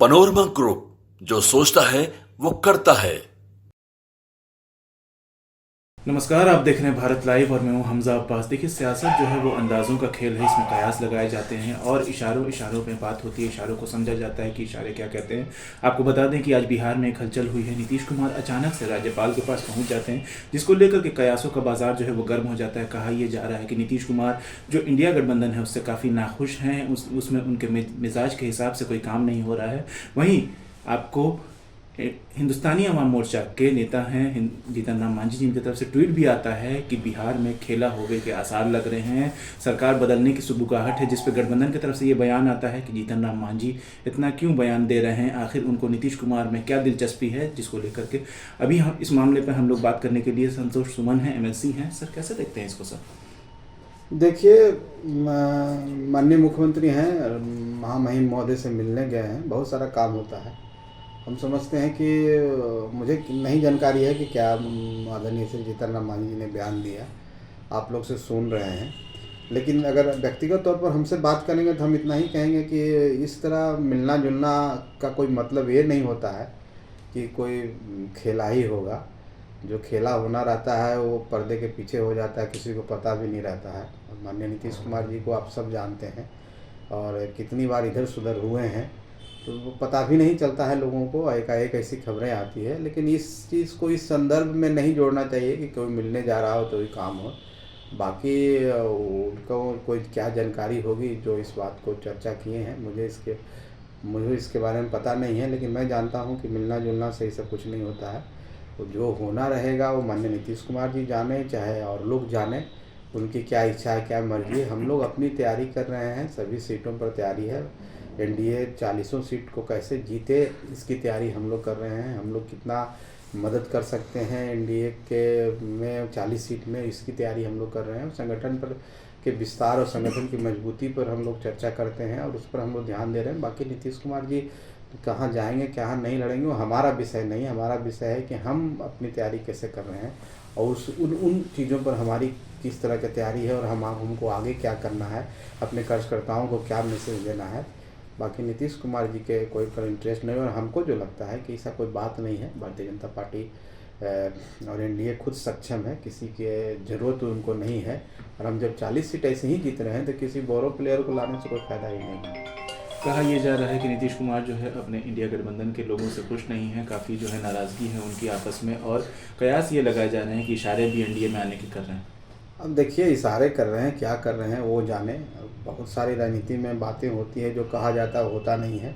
Panorama group, जो सोचता है वो करता है। नमस्कार, आप देख रहे हैं भारत लाइव और मैं हूं हमजा अब्बास। देखिए, सियासत जो है वो अंदाज़ों का खेल है। इसमें कयास लगाए जाते हैं और इशारों इशारों पे बात होती है, इशारों को समझा जाता है कि इशारे क्या कहते हैं। आपको बता दें कि आज बिहार में एक हलचल हुई है। नीतीश कुमार अचानक से राज्यपाल के पास पहुंच जाते हैं, जिसको लेकर के कयासों का बाजार जो है वो गर्म हो जाता है। कहा यह जा रहा है कि नीतीश कुमार जो इंडिया गठबंधन है उससे काफ़ी नाखुश हैं, उसमें उनके मिजाज के हिसाब से कोई काम नहीं हो रहा है। वहीं आपको हिंदुस्तानी अवाम मोर्चा के नेता हैं जीतन राम मांझी जी, इनकी तरफ से ट्वीट भी आता है कि बिहार में खेला होवे के आसार लग रहे हैं, सरकार बदलने की सुगबुगाहट है। जिस पे गठबंधन की तरफ से ये बयान आता है कि जीतन राम मांझी इतना क्यों बयान दे रहे हैं, आखिर उनको नीतीश कुमार में क्या दिलचस्पी है, जिसको लेकर के अभी हम इस मामले पर हम लोग बात करने के लिए संतोष सुमन हैं, MLC हैं। सर, कैसे देखते हैं इसको? सर देखिए, माननीय मुख्यमंत्री हैं, महामहिम महोदय से मिलने गए हैं, बहुत सारा काम होता है। हम समझते हैं कि मुझे नहीं जानकारी है कि क्या आदरणीय श्री जीतन राम मांझी जी ने बयान दिया, आप लोग से सुन रहे हैं। लेकिन अगर व्यक्तिगत तौर पर हमसे बात करेंगे तो हम इतना ही कहेंगे कि इस तरह मिलना जुलना का कोई मतलब ये नहीं होता है कि कोई खेला ही होगा। जो खेला होना रहता है वो पर्दे के पीछे हो जाता है, किसी को पता भी नहीं रहता है। माननीय नीतीश कुमार जी को आप सब जानते हैं और कितनी बार इधर सुधर हुए हैं, तो वो पता भी नहीं चलता है लोगों को, एकाएक ऐसी खबरें आती है। लेकिन इस चीज़ को इस संदर्भ में नहीं जोड़ना चाहिए कि कोई मिलने जा रहा हो तो ही काम हो। बाकी उनको कोई क्या जानकारी होगी जो इस बात को चर्चा किए हैं, मुझे इसके बारे में पता नहीं है। लेकिन मैं जानता हूँ कि मिलना जुलना से ही सब कुछ नहीं होता है। तो जो होना रहेगा वो माननीय नीतीश कुमार जी जाने, चाहे और लोग जाने, उनकी क्या इच्छा है, क्या मर्जी है। हम लोग अपनी तैयारी कर रहे हैं, सभी सीटों पर तैयारी है। एनडीए 40 सीट को कैसे जीते इसकी तैयारी हम लोग कर रहे हैं। हम लोग कितना मदद कर सकते हैं एनडीए के में 40 सीट में, इसकी तैयारी हम लोग कर रहे हैं। संगठन पर के विस्तार और संगठन की मजबूती पर हम लोग चर्चा करते हैं और उस पर हम लोग ध्यान दे रहे हैं। बाकी नीतीश कुमार जी कहाँ जाएंगे, कहाँ नहीं लड़ेंगे, वो हमारा विषय नहीं। हमारा विषय है कि हम अपनी तैयारी कैसे कर रहे हैं और उन चीज़ों पर हमारी किस तरह की तैयारी है और हमको आगे क्या करना है, अपने कार्यकर्ताओं को क्या मैसेज देना है। बाकी नीतीश कुमार जी के कोई पर इंटरेस्ट नहीं, और हमको जो लगता है कि ऐसा कोई बात नहीं है। भारतीय जनता पार्टी और एनडीए खुद सक्षम है, किसी के ज़रूरत उनको नहीं है। और हम जब 40 सीट ऐसे ही जीत रहे हैं तो किसी बोरो प्लेयर को लाने से कोई फ़ायदा ही नहीं है। कहा यह जा रहा है कि नीतीश कुमार जो है अपने इंडिया गठबंधन के लोगों से खुश नहीं है, काफ़ी जो है नाराज़गी है उनकी आपस में, और कयास ये लगाए जा रहे हैं कि इशारे भी एनडीए में आने के कर रहे हैं। अब देखिए, इशारे कर रहे हैं, क्या कर रहे हैं वो जाने। बहुत सारी राजनीति में बातें होती है, जो कहा जाता है होता नहीं है।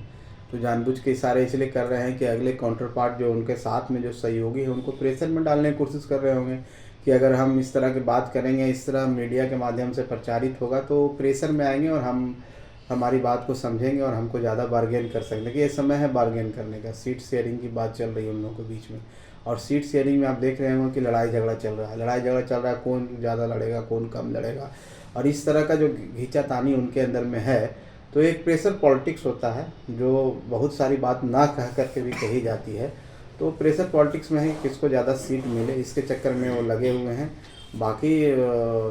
तो जानबूझ के इशारे इसलिए कर रहे हैं कि अगले काउंटर पार्ट जो उनके साथ में जो सहयोगी है उनको प्रेशर में डालने की कोशिश कर रहे होंगे कि अगर हम इस तरह की बात करेंगे, इस तरह मीडिया के माध्यम से प्रचारित होगा तो प्रेशर में आएंगे और हमारी बात को समझेंगे और हमको ज़्यादा बार्गेन कर सकते हैं। कि ये समय है बार्गेन करने का। सीट शेयरिंग की बात चल रही है उन लोगों के बीच में, और सीट शेयरिंग में आप देख रहे होंगे कि लड़ाई झगड़ा चल रहा है, कौन ज़्यादा लड़ेगा, कौन कम लड़ेगा, और इस तरह का जो घींचातानी उनके अंदर में है। तो एक प्रेशर पॉलिटिक्स होता है जो बहुत सारी बात ना कह करके भी कही जाती है। तो प्रेशर पॉलिटिक्स में है कि किसको ज़्यादा सीट मिले, इसके चक्कर में वो लगे हुए हैं। बाकी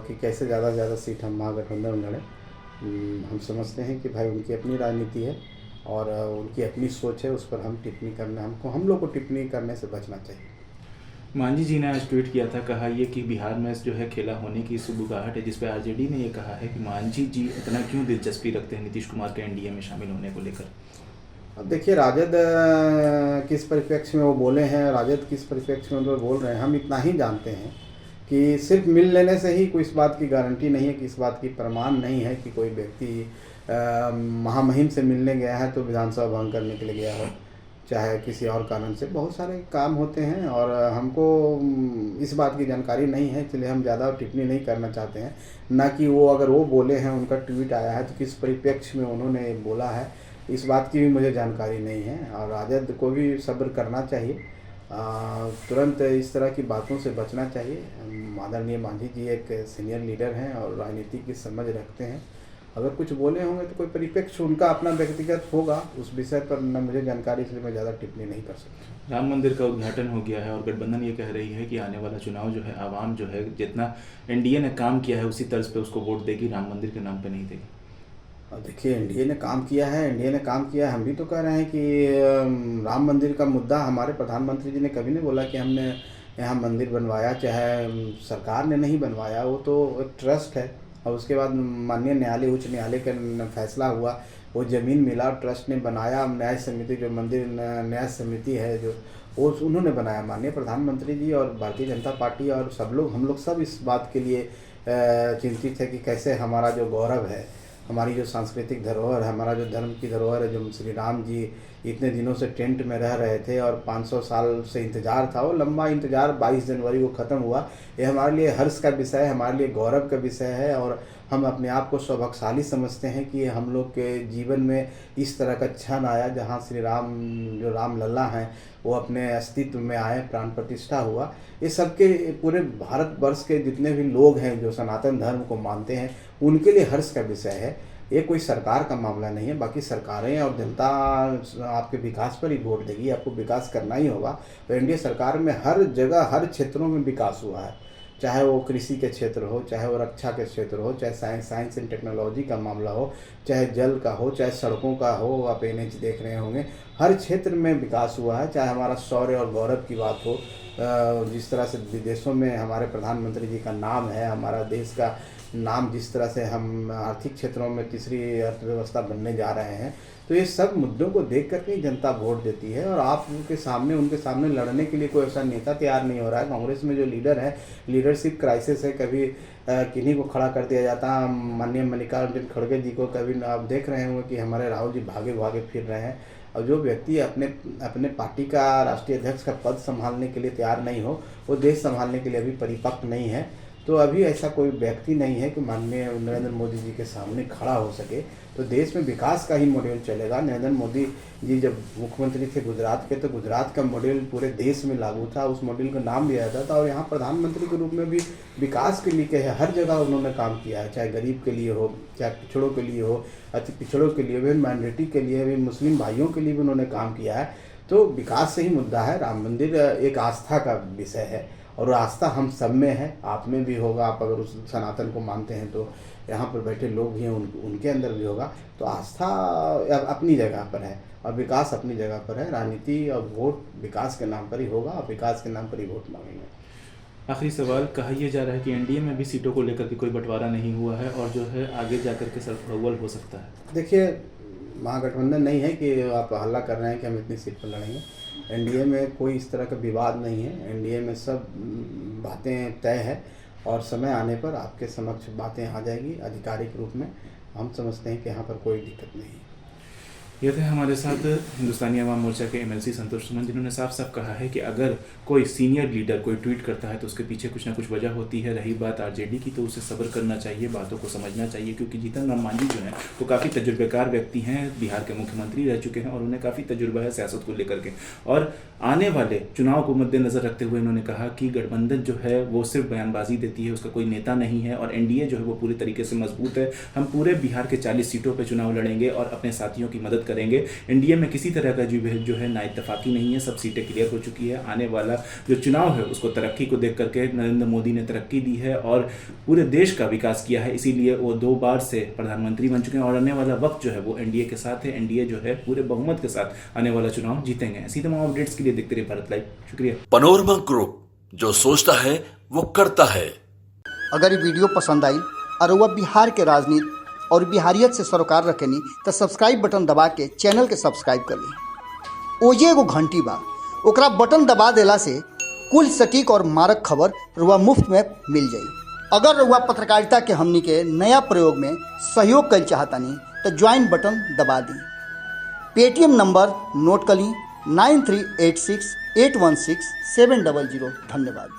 कि कैसे ज़्यादा से ज़्यादा सीट हम महागठबंधन में लड़ें, हम समझते हैं कि भाई उनकी अपनी राजनीति है और उनकी अपनी सोच है, उस पर हम लोग को टिप्पणी करने से बचना चाहिए। मांझी जी ने आज ट्वीट किया था, कहा ये कि बिहार में जो है खेला होने की सुगबुगाहट है, जिस पे आरजेडी ने ये कहा है कि मांझी जी इतना क्यों दिलचस्पी रखते हैं नीतीश कुमार के एनडीए में शामिल होने को लेकर। अब देखिए, राजद किस परिप्रेक्ष्य में वो बोले हैं, राजद किस परिप्रेक्ष्य में वो बोल रहे हैं, हम इतना ही जानते हैं कि सिर्फ मिल लेने से ही कोई इस बात की गारंटी नहीं है, कि इस बात की प्रमाण नहीं है कि कोई व्यक्ति महामहिम से मिलने गया है तो विधानसभा भंग करने के लिए गया हो, चाहे किसी और कारण से। बहुत सारे काम होते हैं और हमको इस बात की जानकारी नहीं है, इसलिए हम ज़्यादा टिप्पणी नहीं करना चाहते हैं। ना कि वो अगर वो बोले हैं, उनका ट्वीट आया है तो किस परिप्रेक्ष्य में उन्होंने बोला है, इस बात की भी मुझे जानकारी नहीं है। और राजद को भी सब्र करना चाहिए, तुरंत इस तरह की बातों से बचना चाहिए। आदरणीय मांझी जी एक सीनियर लीडर हैं और राजनीति की समझ रखते हैं। अगर कुछ बोले होंगे तो कोई परिप्रेक्ष्य उनका अपना व्यक्तिगत होगा, उस विषय पर न मुझे जानकारी, इसलिए मैं ज़्यादा टिप्पणी नहीं कर सकता। राम मंदिर का उद्घाटन हो गया है और गठबंधन ये कह रही है कि आने वाला चुनाव जो है आवाम जो है जितना एनडीए ने काम किया है उसी तर्ज पे उसको वोट देगी, राम मंदिर के नाम पे नहीं देगी। और देखिए, एनडीए ने काम किया है, एनडीए ने काम किया है। हम भी तो कह रहे हैं कि राम मंदिर का मुद्दा, हमारे प्रधानमंत्री जी ने कभी नहीं बोला कि हमने यहाँ मंदिर बनवाया, चाहे सरकार ने नहीं बनवाया, वो तो एक ट्रस्ट है। और उसके बाद माननीय न्यायालय, उच्च न्यायालय का फैसला हुआ, वो ज़मीन मिला, ट्रस्ट ने बनाया, न्याय समिति जो मंदिर न्याय समिति है जो वो उन्होंने बनाया। माननीय प्रधानमंत्री जी और भारतीय जनता पार्टी और सब लोग, हम लोग सब इस बात के लिए चिंतित है कि कैसे हमारा जो गौरव है, हमारी जो सांस्कृतिक धरोहर है, हमारा जो धर्म की धरोहर है, जो श्री राम जी इतने दिनों से टेंट में रह रहे थे और 500 साल से इंतज़ार था, वो लंबा इंतज़ार 22 जनवरी को ख़त्म हुआ। ये हमारे लिए हर्ष का विषय है, हमारे लिए गौरव का विषय है। और हम अपने आप को सौभाग्यशाली समझते हैं कि हम लोग के जीवन में इस तरह का क्षण आया जहाँ श्री राम, जो राम लल्ला हैं, वो अपने अस्तित्व में आए, प्राण प्रतिष्ठा हुआ। ये सबके पूरे भारतवर्ष के जितने भी लोग हैं जो सनातन धर्म को मानते हैं, उनके लिए हर्ष का विषय है। ये कोई सरकार का मामला नहीं है। बाकी सरकारें और जनता आपके विकास पर ही वोट देगी, आपको विकास करना ही होगा। तो एनडीए सरकार में हर जगह, हर क्षेत्रों में विकास हुआ है, चाहे वो कृषि के क्षेत्र हो, चाहे वो रक्षा के क्षेत्र हो, चाहे साइंस एंड टेक्नोलॉजी का मामला हो, चाहे जल का हो, चाहे सड़कों का हो। आप एनएच देख रहे होंगे, हर क्षेत्र में विकास हुआ है। चाहे हमारा शौर्य और गौरव की बात हो, जिस तरह से विदेशों में हमारे प्रधानमंत्री जी का नाम है, हमारा देश का नाम, जिस तरह से हम आर्थिक क्षेत्रों में तीसरी अर्थव्यवस्था बनने जा रहे हैं, तो ये सब मुद्दों को देख करके ही जनता वोट देती है। और आप उनके सामने लड़ने के लिए कोई ऐसा नेता तैयार नहीं हो रहा है। कांग्रेस में जो लीडर है, लीडरशिप क्राइसिस है, कभी किन्हीं को खड़ा कर दिया जाता है, माननीय मल्लिकार्जुन खड़गे जी को, कभी आप देख रहे होंगे कि हमारे राहुल जी भागे भागे फिर रहे हैं। और जो व्यक्ति अपने पार्टी का राष्ट्रीय अध्यक्ष का पद संभालने के लिए तैयार नहीं हो, वो देश संभालने के लिए अभी परिपक्व नहीं है। तो अभी ऐसा कोई व्यक्ति नहीं है कि माननीय नरेंद्र मोदी जी के सामने खड़ा हो सके। तो देश में विकास का ही मॉडल चलेगा। नरेंद्र मोदी जी जब मुख्यमंत्री थे गुजरात के, तो गुजरात का मॉडल पूरे देश में लागू था, उस मॉडल का नाम लिया जाता था। और यहाँ प्रधानमंत्री के रूप में भी विकास के लिए है, हर जगह उन्होंने काम किया है, चाहे गरीब के लिए हो, चाहे पिछड़ों के लिए हो, अति पिछड़ों के लिए भी, माइनॉरिटी के लिए भी, मुस्लिम भाइयों के लिए भी उन्होंने काम किया है। तो विकास से ही मुद्दा है। राम मंदिर एक आस्था का विषय है और आस्था हम सब में है, आप में भी होगा। आप अगर उस सनातन को मानते हैं तो यहाँ पर बैठे लोग भी हैं, उनके अंदर भी होगा। तो आस्था अपनी जगह पर है और विकास अपनी जगह पर है। राजनीति और वोट विकास के नाम पर ही होगा और विकास के नाम पर ही वोट मांगेंगे। आखिरी सवाल, कहा यह जा रहा है कि एनडीए में भी सीटों को लेकर के कोई बंटवारा नहीं हुआ है और जो है आगे जाकर के सर्वल हो सकता है। देखिए, महागठबंधन नहीं है कि आप हल्ला कर रहे हैं कि हम इतनी सीट पर लड़ेंगे। एनडीए में कोई इस तरह का विवाद नहीं है। एनडीए में सब बातें तय है और समय आने पर आपके समक्ष बातें आ जाएगी आधिकारिक रूप में। हम समझते हैं कि यहाँ पर कोई दिक्कत नहीं है। ये थे हमारे साथ हिंदुस्तानी अवाम मोर्चा के एमएलसी संतोष सुमन, जिन्होंने साफ साफ कहा है कि अगर कोई सीनियर लीडर कोई ट्वीट करता है तो उसके पीछे कुछ ना कुछ वजह होती है। रही बात आरजेडी की, तो उसे सब्र करना चाहिए, बातों को समझना चाहिए, क्योंकि जीतन राम मांझी जो है वो काफ़ी तजुर्बेकार व्यक्ति हैं, बिहार के मुख्यमंत्री रह चुके हैं और उन्हें काफ़ी तजुर्बा है सियासत को लेकर के। और आने वाले चुनाव को मद्देनजर रखते हुए उन्होंने कहा कि गठबंधन जो है वो सिर्फ बयानबाजी देती है, उसका कोई नेता नहीं है और एनडीए जो है वो पूरी तरीके से मजबूत है। हम पूरे बिहार के 40 सीटों पर चुनाव लड़ेंगे और अपने साथियों की मदद करेंगे। एनडीए में किसी तरह का जो है ना इत्तेफाकी नहीं है, सब सीटें क्लियर हो चुकी है। आने वाला जो चुनाव है उसको तरक्की को देख करके नरेंद्र मोदी ने तरक्की दी है और पूरे देश का विकास किया है, इसीलिए वो 2 बार से प्रधानमंत्री बन चुके हैं और आने वाला वक्त जो है वो एनडीए के साथ है। एनडीए जो है पूरे बहुमत के साथ आने वाला चुनाव जीतेंगे। ऐसी तमाम अपडेट्स के लिए देखते रहिए भारत लाइव। शुक्रिया। पनोरमा ग्रुप, जो सोचता है वो करता है। अगर ये वीडियो पसंद आई और वह बिहार के राजनीति और बिहारियत से सरोकार रखेनी तो सब्सक्राइब बटन दबा के चैनल के सब्सक्राइब कर ली। ओजे एगो घंटी बा, ओकरा बटन दबा देला से कुल सटीक और मारक खबर रुआ मुफ्त में मिल जाई। अगर रुआ पत्रकारिता के हमनी के नया प्रयोग में सहयोग कर चाहतानी तो ज्वाइन बटन दबा दी। पेटीएम नंबर नोट कर ली 9386816700। धन्यवाद।